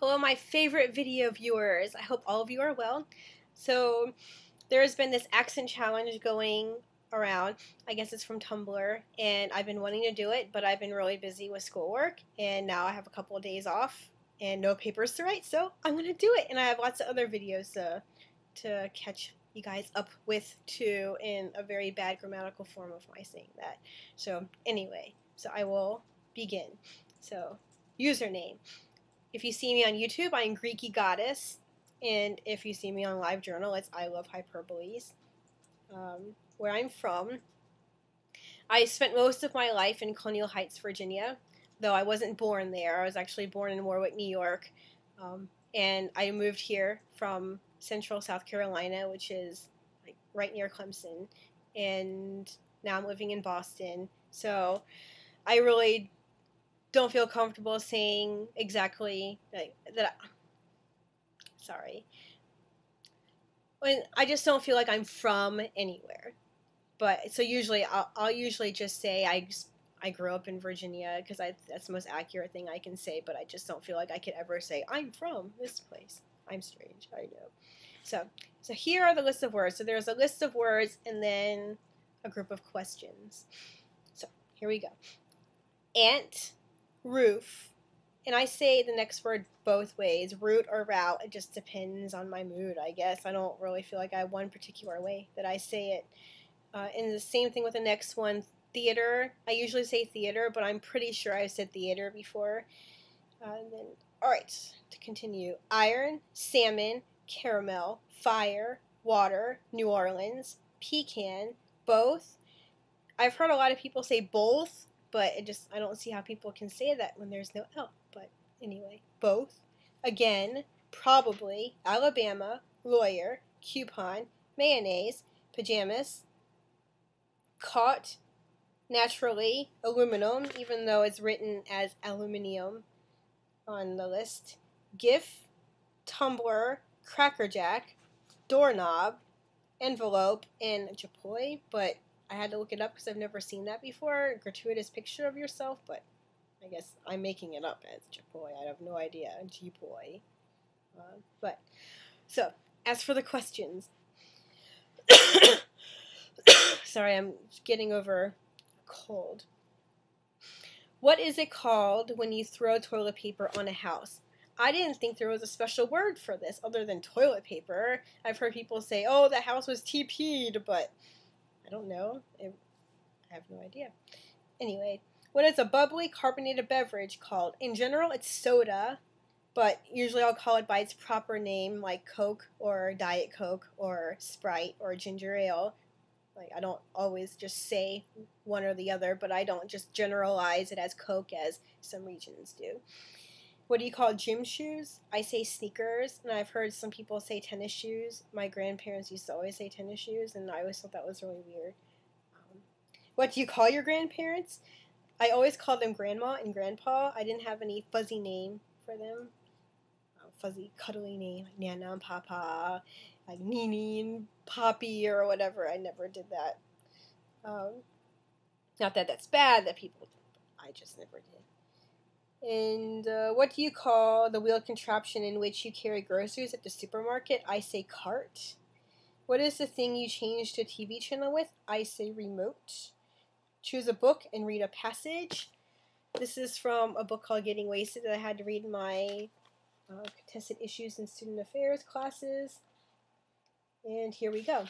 Hello, my favorite video viewers. I hope all of you are well. So, there's been this accent challenge going around. I guess it's from Tumblr, and I've been wanting to do it, but I've been really busy with schoolwork, and now I have a couple of days off and no papers to write, so I'm gonna do it. And I have lots of other videos to catch you guys up with too, in a very bad grammatical form of my saying that. So anyway, so I will begin. So, username. If you see me on YouTube, I'm Greeky Goddess. And if you see me on LiveJournal, it's I Love Hyperboles. Where I'm from, I spent most of my life in Colonial Heights, Virginia, though I wasn't born there. I was actually born in Warwick, New York. And I moved here from Central South Carolina, which is like right near Clemson. And now I'm living in Boston. So I really don't feel comfortable saying exactly that. Sorry. When I just don't feel like I'm from anywhere. But so usually I'll usually just say I grew up in Virginia because that's the most accurate thing I can say. But I just don't feel like I could ever say I'm from this place. I'm strange. I know. So here are the list of words. So there's a list of words and then a group of questions. So here we go. Ant, roof, and I say the next word both ways, route or route. It just depends on my mood, I guess. I don't really feel like I have one particular way that I say it. And the same thing with the next one, theater. I usually say theater, but I'm pretty sure I've said theater before. And then, all right, to continue. Iron, salmon, caramel, fire, water, New Orleans, pecan, both. I've heard a lot of people say both, but I don't see how people can say that when there's no L. But anyway, both. Again, probably, Alabama, lawyer, coupon, mayonnaise, pajamas, caught, naturally, aluminum, even though it's written as aluminium on the list, GIF, tumbler, crackerjack, doorknob, envelope, and chapoy, but I had to look it up because I've never seen that before. Gratuitous picture of yourself, but I guess I'm making it up as chapoy. I have no idea. Jipoy. But, so, as for the questions. Sorry, I'm getting over a cold. What is it called when you throw toilet paper on a house? I didn't think there was a special word for this other than toilet paper. I've heard people say, oh, the house was TP'd, but I don't know. I have no idea. Anyway, what is a bubbly carbonated beverage called? In general, it's soda, but usually I'll call it by its proper name, like Coke or Diet Coke or Sprite or ginger ale. Like, I don't always just say one or the other, but I don't just generalize it as Coke as some regions do. What do you call gym shoes? I say sneakers, and I've heard some people say tennis shoes. My grandparents used to always say tennis shoes, and I always thought that was really weird. What do you call your grandparents? I always call them grandma and grandpa. I didn't have any fuzzy name for them. Fuzzy, cuddly name, like Nana and Papa, like Nini and Poppy or whatever. I never did that. Not that that's bad that people do, but I just never did. And what do you call the wheeled contraption in which you carry groceries at the supermarket? I say cart. What is the thing you change to a TV channel with? I say remote. Choose a book and read a passage. This is from a book called Getting Wasted that I had to read in my contested issues in student affairs classes. And here we go.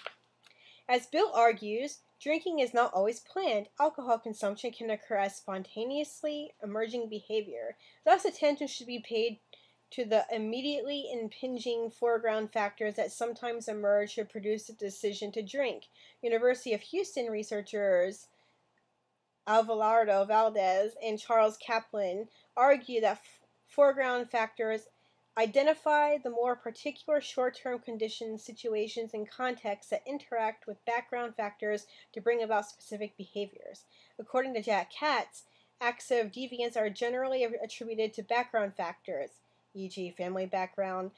As Bill argues, drinking is not always planned. Alcohol consumption can occur as spontaneously emerging behavior. Thus, attention should be paid to the immediately impinging foreground factors that sometimes emerge to produce a decision to drink. University of Houston researchers Alvarado Valdez and Charles Kaplan argue that foreground factors identify the more particular short-term conditions, situations, and contexts that interact with background factors to bring about specific behaviors. According to Jack Katz, acts of deviance are generally attributed to background factors, e.g. family background,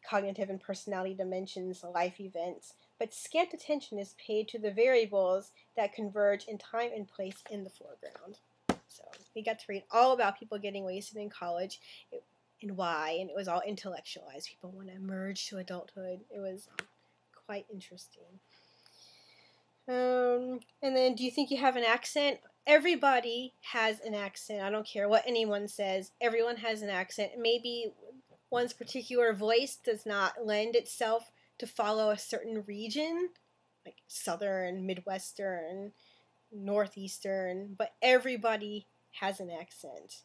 cognitive and personality dimensions, life events, but scant attention is paid to the variables that converge in time and place in the foreground. So we got to read all about people getting wasted in college. and why, and it was all intellectualized. People want to merge to adulthood. It was quite interesting. And then, do you think you have an accent? Everybody has an accent. I don't care what anyone says. Everyone has an accent. Maybe one's particular voice does not lend itself to follow a certain region, like Southern, Midwestern, Northeastern, but everybody has an accent.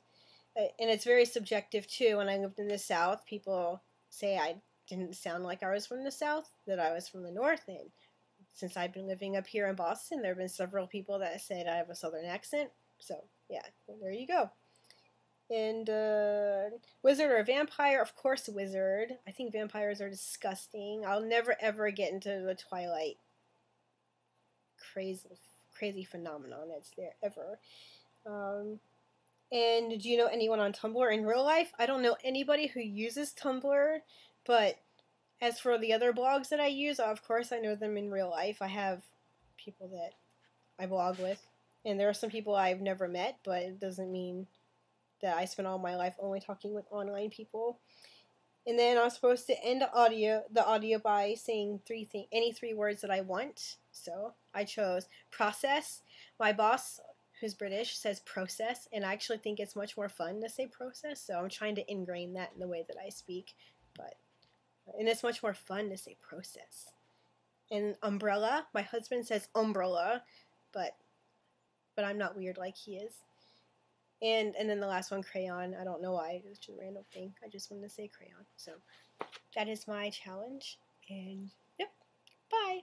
And it's very subjective too. When I lived in the South, people say I didn't sound like I was from the South, that I was from the North. And since I've been living up here in Boston, there have been several people that said I have a Southern accent. So, yeah, well, there you go. And wizard or vampire? Of course, wizard. I think vampires are disgusting. I'll never ever get into the Twilight crazy phenomenon that's there ever. And do you know anyone on Tumblr in real life? I don't know anybody who uses Tumblr, but as for the other blogs that I use, of course I know them in real life. I have people that I blog with, and there are some people I've never met, but it doesn't mean that I spend all my life only talking with online people. And then I was supposed to end the audio by saying any three words that I want. So I chose process. My boss, who's British, says process, and I actually think it's much more fun to say process. So I'm trying to ingrain that in the way that I speak. And it's much more fun to say process. And umbrella. My husband says umbrella, but I'm not weird like he is. And then the last one, crayon. I don't know why. It was just a random thing. I just wanted to say crayon. So that is my challenge. And yep. Bye.